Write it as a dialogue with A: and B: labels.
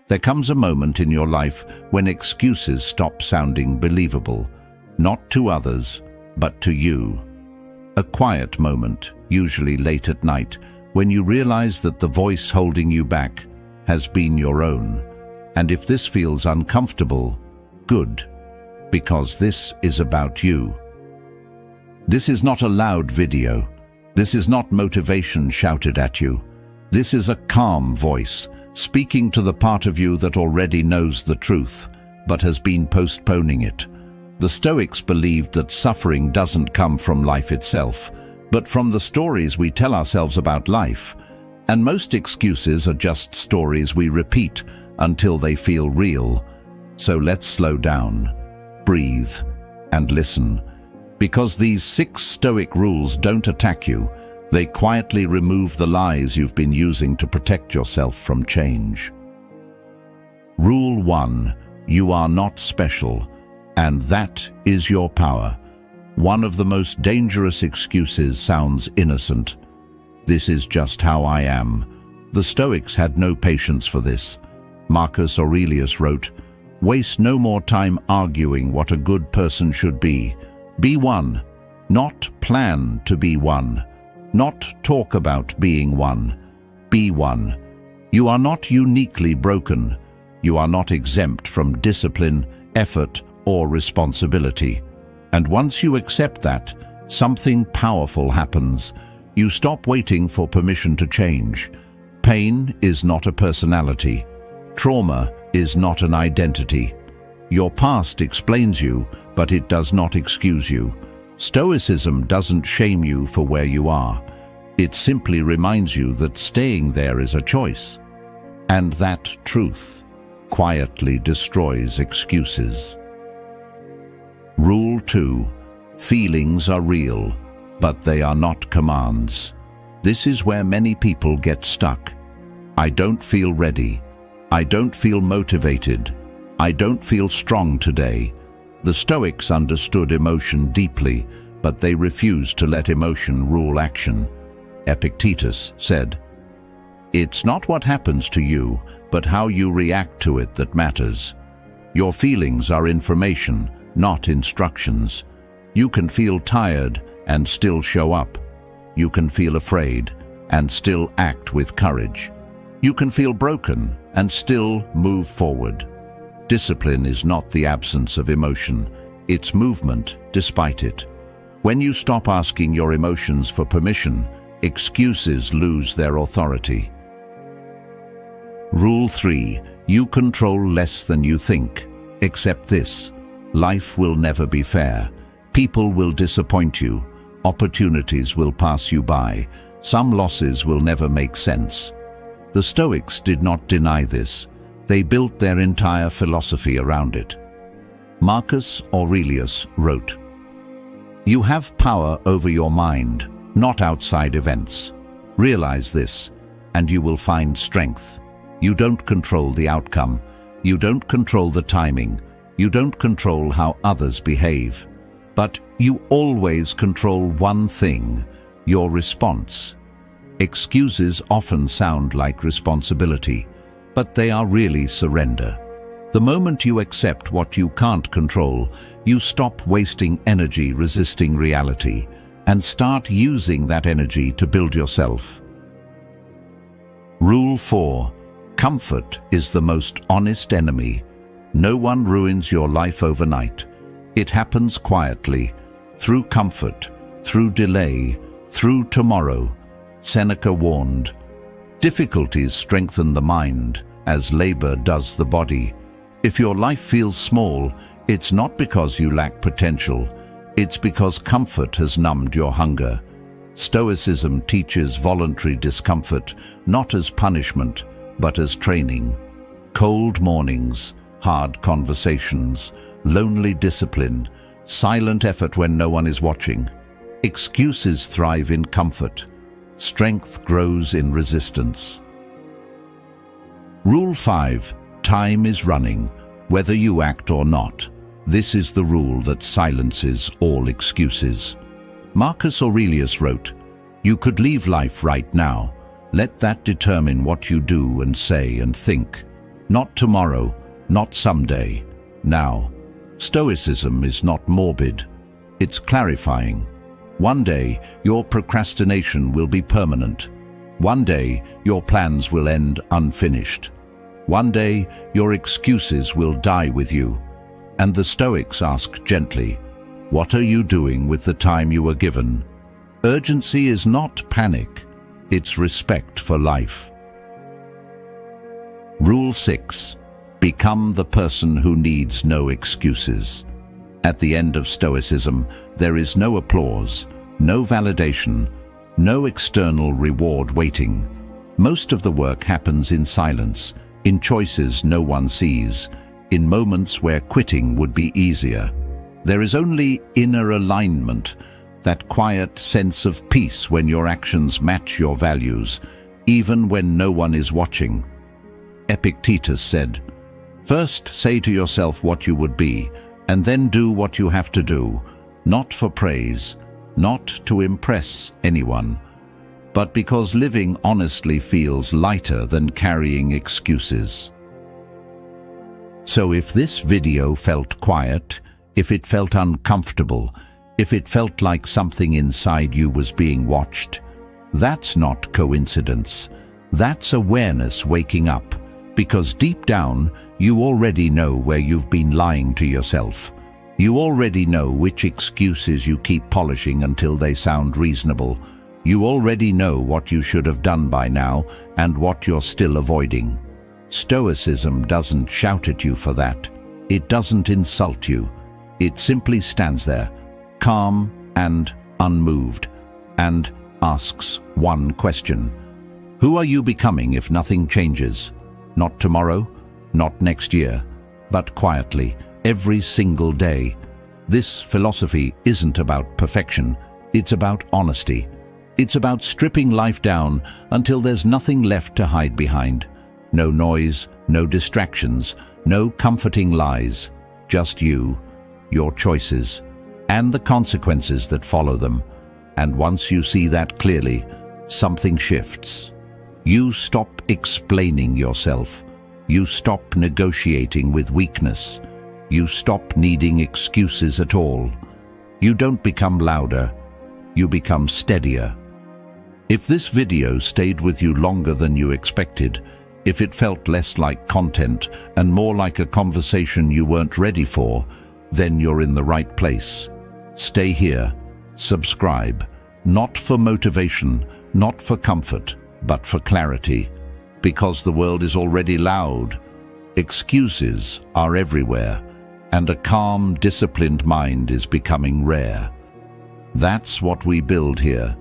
A: There comes a moment in your life when excuses stop sounding believable, not to others, but to you. A quiet moment, usually late at night, when you realize that the voice holding you back has been your own. And if this feels uncomfortable, good, because this is about you. This is not a loud video. This is not motivation shouted at you. This is a calm voice, speaking to the part of you that already knows the truth, but has been postponing it. The Stoics believed that suffering doesn't come from life itself, but from the stories we tell ourselves about life. And most excuses are just stories we repeat until they feel real. So let's slow down, breathe, and listen. Because these 6 Stoic rules don't attack you, they quietly remove the lies you've been using to protect yourself from change. Rule 1. You are not special, and that is your power. One of the most dangerous excuses sounds innocent. This is just how I am. The Stoics had no patience for this. Marcus Aurelius wrote, "Waste no more time arguing what a good person should be. Be one, not plan to be one. Not talk about being one. Be one. You are not uniquely broken. You are not exempt from discipline, effort, or responsibility. And once you accept that, something powerful happens. You stop waiting for permission to change. Pain is not a personality. Trauma is not an identity. Your past explains you, but it does not excuse you. Stoicism doesn't shame you for where you are. It simply reminds you that staying there is a choice. And that truth quietly destroys excuses. Rule 2. Feelings are real, but they are not commands. This is where many people get stuck. I don't feel ready. I don't feel motivated. I don't feel strong today. The Stoics understood emotion deeply, but they refused to let emotion rule action. Epictetus said, "It's not what happens to you, but how you react to it that matters. Your feelings are information, not instructions. You can feel tired and still show up. You can feel afraid and still act with courage. You can feel broken and still move forward. Discipline is not the absence of emotion, it's movement despite it. When you stop asking your emotions for permission, excuses lose their authority." Rule 3. You control less than you think. Accept this. Life will never be fair. People will disappoint you. Opportunities will pass you by. Some losses will never make sense. The Stoics did not deny this. They built their entire philosophy around it. Marcus Aurelius wrote, "You have power over your mind, not outside events. Realize this, and you will find strength. You don't control the outcome. You don't control the timing. You don't control how others behave. But you always control one thing, your response." Excuses often sound like responsibility, but they are really surrender. The moment you accept what you can't control, you stop wasting energy resisting reality and start using that energy to build yourself. Rule 4. Comfort is the most honest enemy. No one ruins your life overnight. It happens quietly, through comfort, through delay, through tomorrow. Seneca warned, "Difficulties strengthen the mind, as labor does the body." If your life feels small, it's not because you lack potential. It's because comfort has numbed your hunger. Stoicism teaches voluntary discomfort, not as punishment, but as training. Cold mornings, hard conversations, lonely discipline, silent effort when no one is watching. Excuses thrive in comfort. Strength grows in resistance. Rule 5. Time is running, whether you act or not. This is the rule that silences all excuses. Marcus Aurelius wrote, "You could leave life right now. Let that determine what you do and say and think. Not tomorrow, not someday, now. Stoicism is not morbid. It's clarifying. One day, your procrastination will be permanent. One day, your plans will end unfinished. One day, your excuses will die with you. And the Stoics ask gently, what are you doing with the time you were given? Urgency is not panic, it's respect for life. Rule 6. Become the person who needs no excuses. At the end of Stoicism, there is no applause, no validation, no external reward waiting. Most of the work happens in silence, in choices no one sees, in moments where quitting would be easier. There is only inner alignment, that quiet sense of peace when your actions match your values, even when no one is watching. Epictetus said, "First say to yourself what you would be, and then do what you have to do, not for praise, not to impress anyone, but because living honestly feels lighter than carrying excuses." So if this video felt quiet, if it felt uncomfortable, if it felt like something inside you was being watched, that's not coincidence. That's awareness waking up, because deep down, you already know where you've been lying to yourself. You already know which excuses you keep polishing until they sound reasonable. You already know what you should have done by now and what you're still avoiding. Stoicism doesn't shout at you for that. It doesn't insult you. It simply stands there, calm and unmoved, and asks one question. Who are you becoming if nothing changes? Not tomorrow, not next year, but quietly, every single day. This philosophy isn't about perfection, it's about honesty. It's about stripping life down until there's nothing left to hide behind. No noise, no distractions, no comforting lies. Just you, your choices, and the consequences that follow them. And once you see that clearly, something shifts. You stop explaining yourself. You stop negotiating with weakness. You stop needing excuses at all. You don't become louder. You become steadier. If this video stayed with you longer than you expected, if it felt less like content and more like a conversation you weren't ready for, then you're in the right place. Stay here. Subscribe. Not for motivation, not for comfort, but for clarity. Because the world is already loud. Excuses are everywhere, and a calm, disciplined mind is becoming rare. That's what we build here.